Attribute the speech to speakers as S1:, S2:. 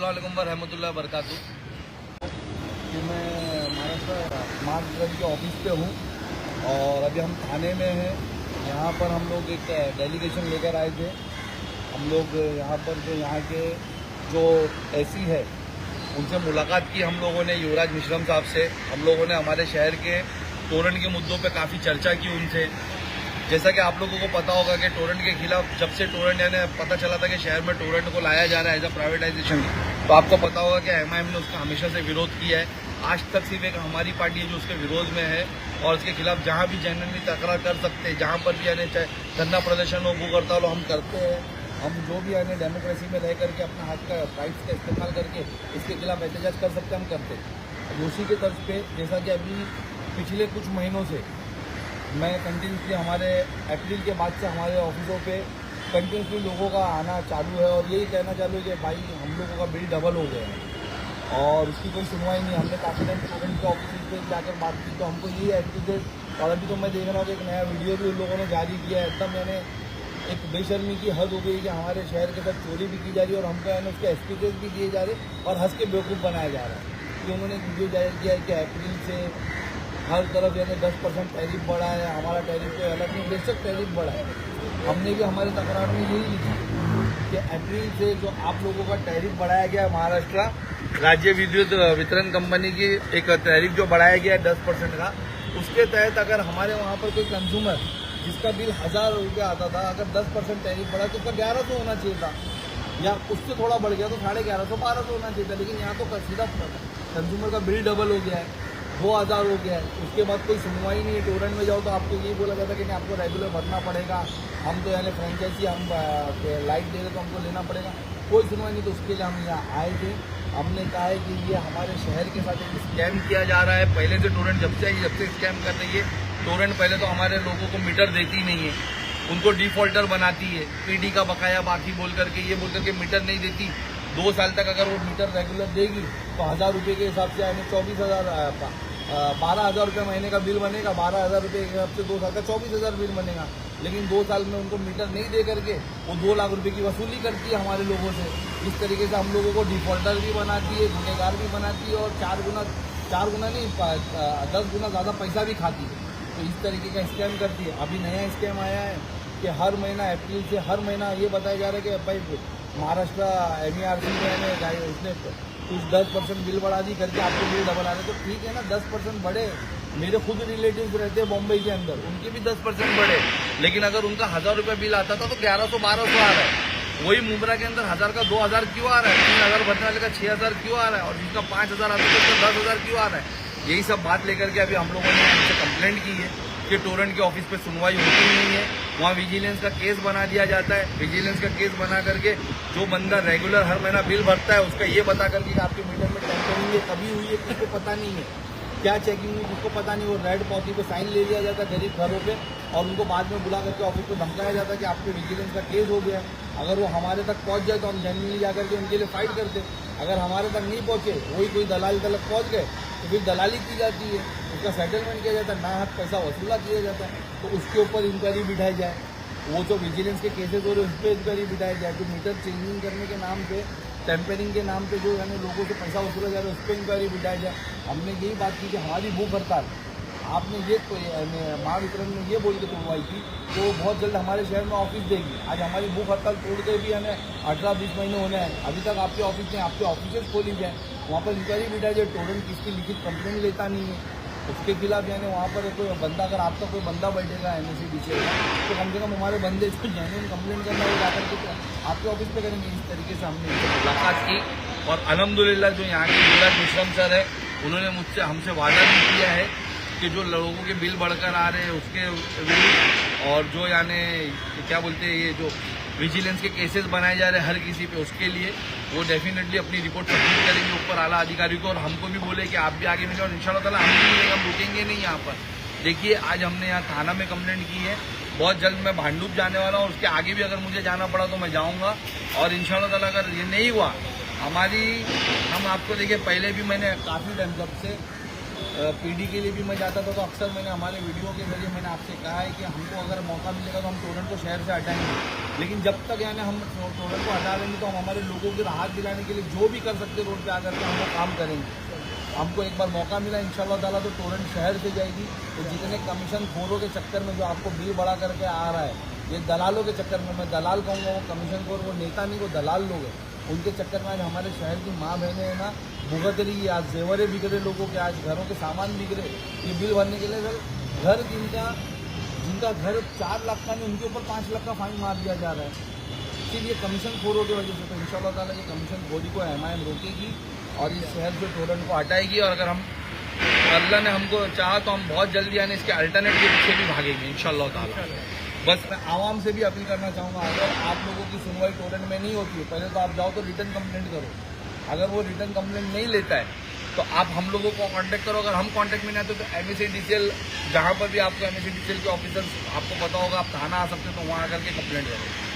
S1: अस्सलाम वालेकुम व रहमतुल्लाहि व बरकातहू।
S2: मैं महाराष्ट्र स्मार्ट मीटर के ऑफिस पे हूँ और अभी हम थाने में हैं। यहाँ पर हम लोग एक डेलीगेशन लेकर आए थे। हम लोग यहाँ पर यहाँ के जो एसी है उनसे मुलाकात की हम लोगों ने, युवराज मिश्रम साहब से। हम लोगों ने हमारे शहर के टोरेंट के मुद्दों पे काफ़ी चर्चा की उनसे। जैसा कि आप लोगों को पता होगा कि टोरेंट के खिलाफ जब से टोरेंट यानी पता चला था कि शहर में टोरेंट को लाया जा रहा है एज अ प्राइवेटाइजेशन, तो आपको पता होगा कि एमआईएम ने उसका हमेशा से विरोध किया है। आज तक सिर्फ एक हमारी पार्टी है जो उसके विरोध में है और उसके खिलाफ जहाँ भी जेन्युइनली तकरार कर सकते हैं, जहाँ पर भी यानी चाहे धरना प्रदर्शन हो, भूख हड़ताल हो, हम करते हैं। हम जो भी यानी डेमोक्रेसी में रह करके अपना हाथ का राइट्स का इस्तेमाल करके इसके खिलाफ एहतजाज कर सकते हैं, हम करते हैं। उसी के तर्ज पे जैसा कि अभी पिछले कुछ महीनों से मैं कंटिन्यूसली हमारे अप्रैल के बाद से हमारे ऑफिसों पे कंटिन्यूसली लोगों का आना चालू है और यही कहना चालू है कि भाई हम लोगों का बिल डबल हो गया है और उसकी कोई सुनवाई नहीं। हमने काफ़ी टाइम टोरेंट के ऑफिस पे जाकर बात की तो हमको ये एटीट्यूड, और अभी तो मैं देख रहा हूँ कि एक नया वीडियो भी उन लोगों ने जारी किया है। एकदम मैंने एक बेशर्मी की हद हो गई कि हमारे शहर के साथ चोरी भी की जा रही है और हमको यानी उसके एक्सपीरियंस भी दिए जा रहे और हंस के बेवकूफ़ बनाया जा रहा है। कि उन्होंने एक वीडियो जारी किया है कि अप्रैल से हर तरफ यानी 10% टैरिफ बढ़ा है, हमारा टैरिफ कोई अलग नहीं, बेशक टैरिफ बढ़ा है। हमने भी हमारे तकरार में यही लिखा कि अप्रैल से जो आप लोगों का टैरिफ बढ़ाया गया है, महाराष्ट्र राज्य विद्युत वितरण कंपनी की एक टैरिफ जो बढ़ाया गया है 10% का, उसके तहत अगर हमारे वहाँ पर कोई कंज्यूमर जिसका बिल 1000 रुपये आता था, अगर 10% टैरिफ बढ़ा तो उसका 1100 होना चाहिए था, या उससे थोड़ा बढ़ गया तो 1150 1200 होना चाहिए था। लेकिन यहाँ तो सीधा कंज्यूमर का बिल डबल हो गया है, 2000 हो गया है। उसके बाद कोई सुनवाई नहीं है। टोरेंट में जाओ तो आपको यही बोला जाता है कि नहीं आपको रेगुलर भरना पड़ेगा, हम तो यानी फ्रेंचाइजी हम लाइट दे रहे तो हमको लेना पड़ेगा। कोई सुनवाई नहीं। तो उसके लिए हम यहाँ आए थे। हमने कहा है कि ये हमारे शहर के साथ एक स्कैम किया जा रहा है। पहले से टोरेंट जब से आई जब से स्कैम कर रही है। टोरेंट पहले तो हमारे लोगों को मीटर देती नहीं है, उनको डिफॉल्टर बनाती है, पीडी का बकाया बाकी बोल करके, ये बोल करके मीटर नहीं देती। 2 साल तक अगर वो मीटर रेगुलर देगी तो 1000 रुपये के हिसाब से यानी 12,000 रुपये महीने का बिल बनेगा। 12,000 रुपये के हिसाब से 2 साल का 24,000 बिल बनेगा। लेकिन 2 साल में उनको मीटर नहीं दे करके वो 2 लाख रुपये की वसूली करती है हमारे लोगों से। इस तरीके से हम लोगों को डिफॉल्टर भी बनाती है, गुनहगार भी बनाती है और 4 गुना नहीं 10 गुना ज़्यादा पैसा भी खाती है। तो इस तरीके का स्कैम करती है। अभी नया स्कैम आया है कि हर महीना अप्रैल से हर महीना ये बताया जा रहा है कि भाई महाराष्ट्र MERC ने उसने कुछ 10% बिल बढ़ा दी करके आपको बिल डबल आ रहे। तो ठीक है ना, 10% बढ़े। मेरे खुद रिलेटिव्स रहते हैं बॉम्बे के अंदर, उनके भी 10% बढ़े। लेकिन अगर उनका 1000 रुपये बिल आता था तो 1100-1200 आ रहा है। वही मुंब्रा के अंदर 1000 का 2000 क्यों आ रहा है, 3000 भरने वाले का 6000 क्यों आ रहा है और जिसका 5000 आता है तो 10,000 क्यों आ रहा है। यही सब बात लेकर के अभी हम लोगों ने उनसे कंप्लेंट की है कि टोरेंट के ऑफिस पे सुनवाई होती नहीं है। वहाँ विजिलेंस का केस बना दिया जाता है। विजिलेंस का केस बना करके जो बंदा रेगुलर हर महीना बिल भरता है उसका ये बता करके आपके मीटर में टेम्परिंग कभी हुई है किसको पता नहीं है, क्या चेकिंग हुई किसको पता नहीं। वो रेड कॉपी पे साइन ले लिया जाता है गरीब घरों पे और उनको बाद में बुला करके ऑफिस को धमकाया जाता है कि आपके विजिलेंस का केस हो गया। अगर वो हमारे तक पहुँच जाए तो हम जेन्युइनली जाकर के उनके लिए फाइट करते। अगर हमारे तक नहीं पहुँचे, वही कोई दलाल तक पहुँच गए तो फिर दलाली की जाती है, उसका सेटलमेंट किया जाता है, ना हाथ पैसा वसूला किया जाता है। तो उसके ऊपर इंक्वायरी बिठाई जाए। वो जो विजिलेंस के केसेस हो रहे हैं उस पर इंक्वायरी बिठाई जाए। जो मीटर चेंजिंग करने के नाम पे, टेम्परिंग के नाम पे जो यानी लोगों से पैसा वसूला जा रहा है उस पर इंक्वायरी बिठाई जाए। हमने यही बात की कि हमारी भूख हड़ताल आपने ये महावितरण में ये बोल के तोड़वाई थी तो बहुत जल्द हमारे शहर में ऑफिस देगी। आज हमारी भूख हड़ताल तोड़ के भी हमें 18-20 महीने होने हैं, अभी तक आपके ऑफिस में आपके ऑफिसेज खोली जाए, वहाँ पर इंक्वायरी बिठाई जाए। टोरेंट किसकी लिखित कंप्लेन लेता नहीं है, उसके खिलाफ यानी वहाँ पर कोई बंदा, अगर आपका कोई बंदा बैठेगा MSEDC तो कम से कम हमारे बंदे जो जेन्युइन कंप्लेन करना वो जाकर के तो आपके ऑफिस पे करेंगे। इस तरीके से हमने मुलाकात की और अल्हम्दुलिल्लाह जो यहाँ के युवराज मिश्रम सर है उन्होंने हमसे वादा भी किया है कि जो लोगों के बिल बढ़कर आ रहे हैं उसके विरुद्ध और जो यानी क्या बोलते हैं ये जो विजिलेंस के केसेस बनाए जा रहे हैं हर किसी पे, उसके लिए वो डेफिनेटली अपनी रिपोर्ट सबमिट करेंगे ऊपर आला अधिकारी को। और हमको भी बोले कि आप भी आगे मिले और इंशाल्लाह ताला हम भी मिलेंगे, हम रुकेंगे नहीं यहाँ पर। देखिए आज हमने यहाँ थाना में कंप्लेंट की है, बहुत जल्द मैं भांडुप जाने वाला हूँ, उसके आगे भी अगर मुझे जाना पड़ा तो मैं जाऊँगा। और इंशाल्लाह ताला अगर ये नहीं हुआ हम आपको देखिए पहले भी मैंने काफ़ी टाइम जब से पीडी के लिए भी मैं जाता था, तो अक्सर मैंने हमारे वीडियो के जरिए मैंने आपसे कहा है कि हमको अगर मौका मिलेगा तो हम टोरेंट को शहर से हटाएंगे, लेकिन जब तक यानी हम टोरेंट को हटा देंगे तो हम हमारे लोगों को राहत दिलाने के लिए जो भी कर सकते रोड पे आकर के हम लोग काम करेंगे। हमको एक बार मौका मिला इंशाल्लाह ताला तो टोरेंट शहर से जाएगी। तो जितने कमीशन खोरों के चक्कर में जो आपको बिल बढ़ा करके आ रहा है, ये दलालों के चक्कर में, मैं दलाल कहूँगा, वो कमीशन खोर, वो नेता नहीं, वो दलाल लोग हैं, उनके चक्कर में आज हमारे शहर की माँ बहनें हैं ना भुगत रही है। आज जेवरें बिगड़े लोगों के, आज घरों के सामान बिगड़े, ये बिल भरने के लिए घर जिनका घर 4 लाख का नहीं, उनके ऊपर 5 लाख का फाइन मार दिया जा रहा है, इसीलिए कमीशन खोरों की वजह से। तो इंशाल्लाह ताला ये कमीशन खोरी को एमआईएम रोकेगी और इस शहर से टोरेंट को हटाएगी। और अगर हम अल्लाह ने हमको चाहा तो हम बहुत जल्दी यानी इसके अल्टरनेट के पीछे भी भागेंगे इंशाल्लाह ताला। बस मैं आवाम से भी अपील करना चाहूँगा, अगर आप लोगों की सुनवाई टोरेंट में नहीं होती है, पहले तो आप जाओ तो रिटर्न कंप्लेंट करो। अगर वो रिटर्न कंप्लेंट नहीं लेता है तो आप हम लोगों को कांटेक्ट करो। अगर हम कांटेक्ट में नहीं आते तो MSCDCL, जहाँ पर भी आपको MSCDCL के ऑफिसर आपको पता होगा, आप थाना आ सकते हो, तो वहाँ आकर के कंप्लेंट करो।